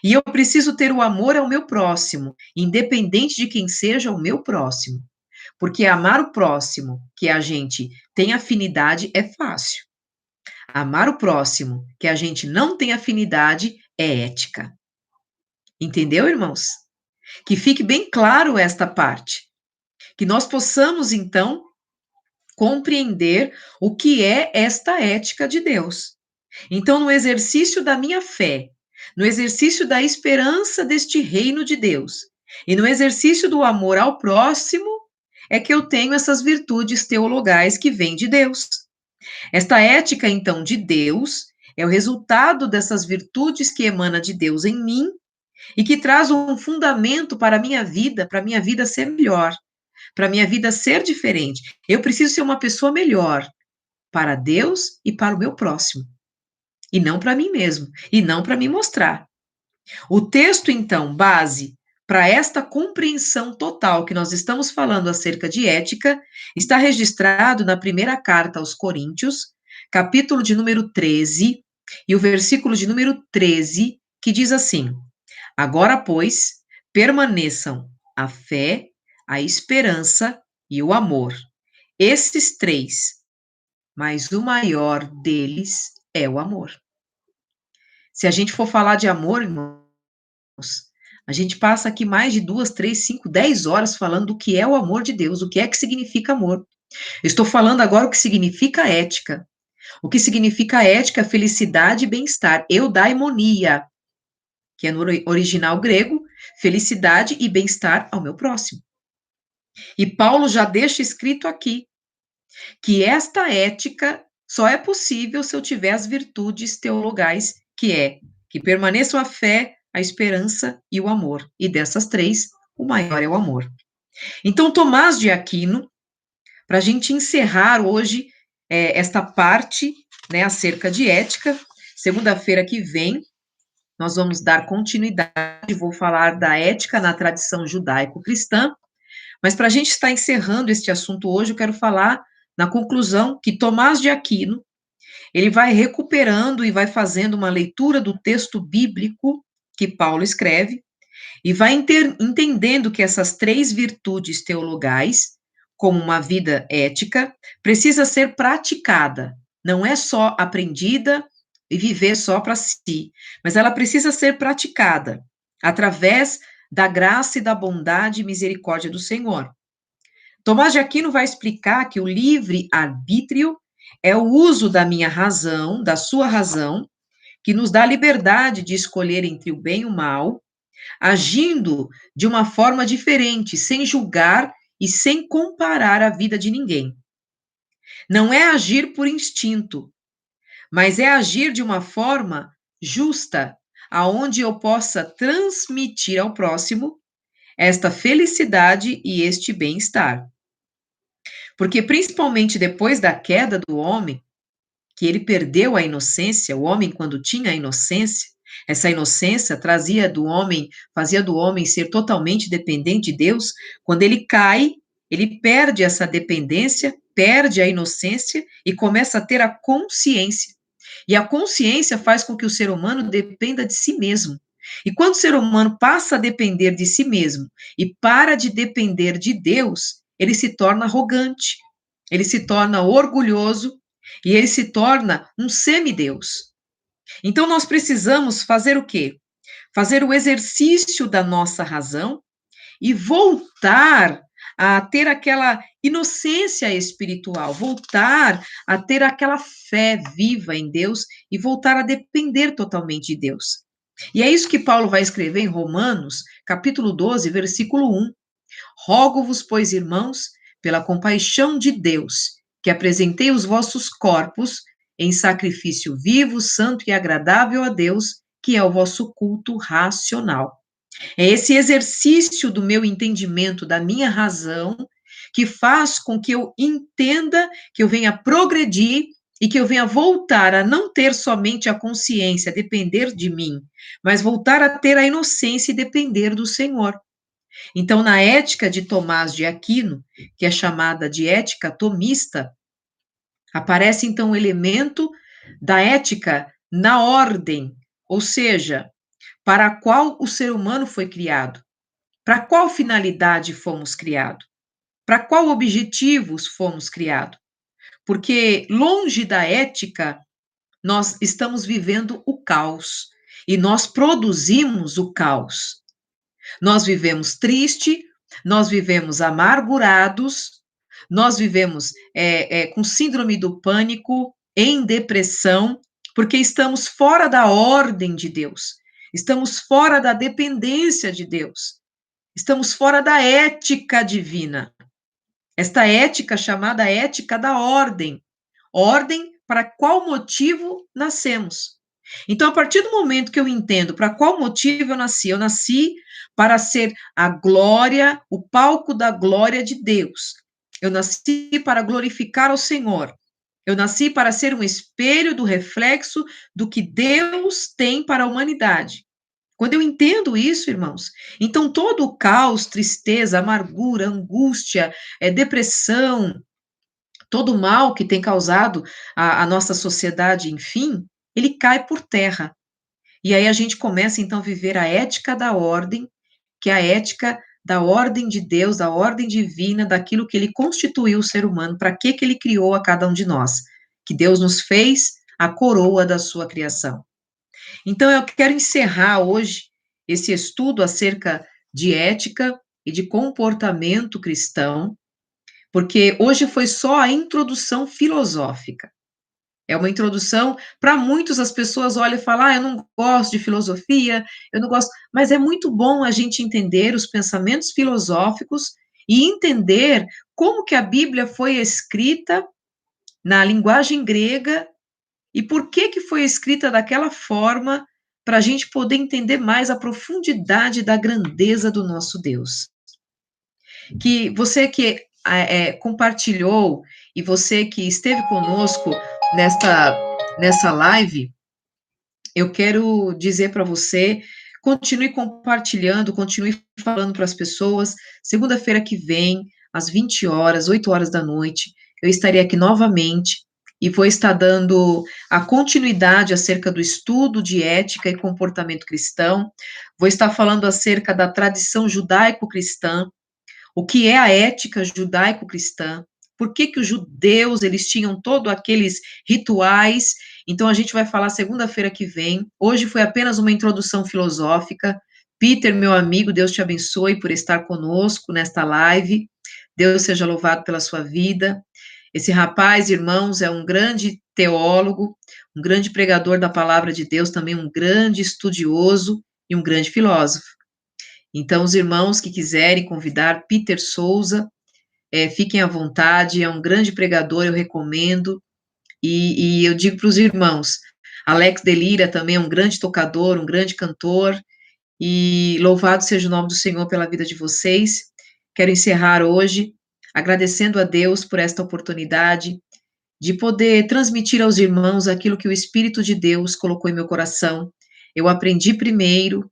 E eu preciso ter o amor ao meu próximo, independente de quem seja o meu próximo. Porque amar o próximo, que a gente tem afinidade, é fácil. Amar o próximo, que a gente não tem afinidade, é ética. Entendeu, irmãos? Que fique bem claro esta parte. Que nós possamos, então, compreender o que é esta ética de Deus. Então, no exercício da minha fé, no exercício da esperança deste reino de Deus, e no exercício do amor ao próximo, é que eu tenho essas virtudes teologais que vêm de Deus. Esta ética, então, de Deus é o resultado dessas virtudes que emana de Deus em mim e que traz um fundamento para a minha vida ser melhor, para a minha vida ser diferente. Eu preciso ser uma pessoa melhor para Deus e para o meu próximo, e não para mim mesmo, e não para me mostrar. O texto, então, base para esta compreensão total que nós estamos falando acerca de ética, está registrado na primeira carta aos Coríntios, capítulo de número 13, e o versículo de número 13, que diz assim: Agora, pois, permaneçam a fé, a esperança e o amor. Esses três, mas o maior deles é o amor. Se a gente for falar de amor, irmãos, a gente passa aqui mais de 2, 3, 5, 10 horas falando do que é o amor de Deus, o que é que significa amor. Eu estou falando agora o que significa ética. O que significa ética, felicidade e bem-estar. Eudaimonia, que é no original grego, felicidade e bem-estar ao meu próximo. E Paulo já deixa escrito aqui que esta ética só é possível se eu tiver as virtudes teologais, que permaneçam a fé, a esperança e o amor. E dessas três, o maior é o amor. Então, Tomás de Aquino, para a gente encerrar hoje esta parte, né, acerca de ética, segunda-feira que vem, nós vamos dar continuidade, vou falar da ética na tradição judaico-cristã, mas para a gente estar encerrando este assunto hoje, eu quero falar na conclusão que Tomás de Aquino, ele vai recuperando e vai fazendo uma leitura do texto bíblico que Paulo escreve, e vai entendendo que essas três virtudes teologais, como uma vida ética, precisa ser praticada, não é só aprendida e viver só para si, mas ela precisa ser praticada através da graça e da bondade e misericórdia do Senhor. Tomás de Aquino vai explicar que o livre-arbítrio é o uso da minha razão, da sua razão, que nos dá a liberdade de escolher entre o bem e o mal, agindo de uma forma diferente, sem julgar e sem comparar a vida de ninguém. Não é agir por instinto, mas é agir de uma forma justa, aonde eu possa transmitir ao próximo esta felicidade e este bem-estar. Porque principalmente depois da queda do homem, que ele perdeu a inocência, o homem quando tinha a inocência, essa inocência trazia do homem, fazia do homem ser totalmente dependente de Deus. Quando ele cai, ele perde essa dependência, perde a inocência e começa a ter a consciência. E a consciência faz com que o ser humano dependa de si mesmo. E quando o ser humano passa a depender de si mesmo e para de depender de Deus, ele se torna arrogante, ele se torna orgulhoso e ele se torna um semideus. Então nós precisamos fazer o quê? fazer o exercício da nossa razão e voltar a ter aquela inocência espiritual, voltar a ter aquela fé viva em Deus e voltar a depender totalmente de Deus. E é isso que Paulo vai escrever em Romanos, capítulo 12, versículo 1. Rogo-vos, pois, irmãos, pela compaixão de Deus, que apresentei os vossos corpos em sacrifício vivo, santo e agradável a Deus, que é o vosso culto racional. É esse exercício do meu entendimento, da minha razão, que faz com que eu entenda, que eu venha progredir e que eu venha voltar a não ter somente a consciência, depender de mim, mas voltar a ter a inocência e depender do Senhor. Então, na ética de Tomás de Aquino, que é chamada de ética tomista, aparece então o elemento da ética na ordem, ou seja, para a qual o ser humano foi criado, para qual finalidade fomos criados, para qual objetivos fomos criados. Porque longe da ética, nós estamos vivendo o caos e nós produzimos o caos. Nós vivemos triste, nós vivemos amargurados, nós vivemos com síndrome do pânico, em depressão, porque estamos fora da ordem de Deus, estamos fora da dependência de Deus, estamos fora da ética divina. Esta ética chamada ética da ordem. Ordem para qual motivo nascemos. Então, a partir do momento que eu entendo para qual motivo eu nasci para ser a glória, o palco da glória de Deus. Eu nasci para glorificar ao Senhor. Eu nasci para ser um espelho do reflexo do que Deus tem para a humanidade. Quando eu entendo isso, irmãos, então todo o caos, tristeza, amargura, angústia, depressão, todo o mal que tem causado a nossa sociedade, enfim, ele cai por terra. E aí a gente começa, então, a viver a ética da ordem, que é a ética da ordem de Deus, da ordem divina, daquilo que ele constituiu o ser humano, para que ele criou a cada um de nós, que Deus nos fez a coroa da sua criação. Então, eu quero encerrar hoje esse estudo acerca de ética e de comportamento cristão, porque hoje foi só a introdução filosófica. É uma introdução, para muitos as pessoas olham e falam, eu não gosto de filosofia, eu não gosto, mas é muito bom a gente entender os pensamentos filosóficos e entender como que a Bíblia foi escrita na linguagem grega e por que foi escrita daquela forma, para a gente poder entender mais a profundidade da grandeza do nosso Deus. Que você que compartilhou e você que esteve conosco nessa live, eu quero dizer para você, continue compartilhando, continue falando para as pessoas. Segunda-feira que vem, às 20 horas, 8 horas da noite, eu estarei aqui novamente e vou estar dando a continuidade acerca do estudo de ética e comportamento cristão. Vou estar falando acerca da tradição judaico-cristã, o que é a ética judaico-cristã, por que os judeus, eles tinham todos aqueles rituais. Então, a gente vai falar segunda-feira que vem. Hoje foi apenas uma introdução filosófica. Peter, meu amigo, Deus te abençoe por estar conosco nesta live. Deus seja louvado pela sua vida. Esse rapaz, irmãos, é um grande teólogo, um grande pregador da palavra de Deus, também um grande estudioso e um grande filósofo. Então, os irmãos que quiserem convidar Peter Souza, fiquem à vontade, é um grande pregador, eu recomendo, e eu digo para os irmãos, Alex Delira também é um grande tocador, um grande cantor, e louvado seja o nome do Senhor pela vida de vocês. Quero encerrar hoje agradecendo a Deus por esta oportunidade de poder transmitir aos irmãos aquilo que o Espírito de Deus colocou em meu coração. Eu aprendi primeiro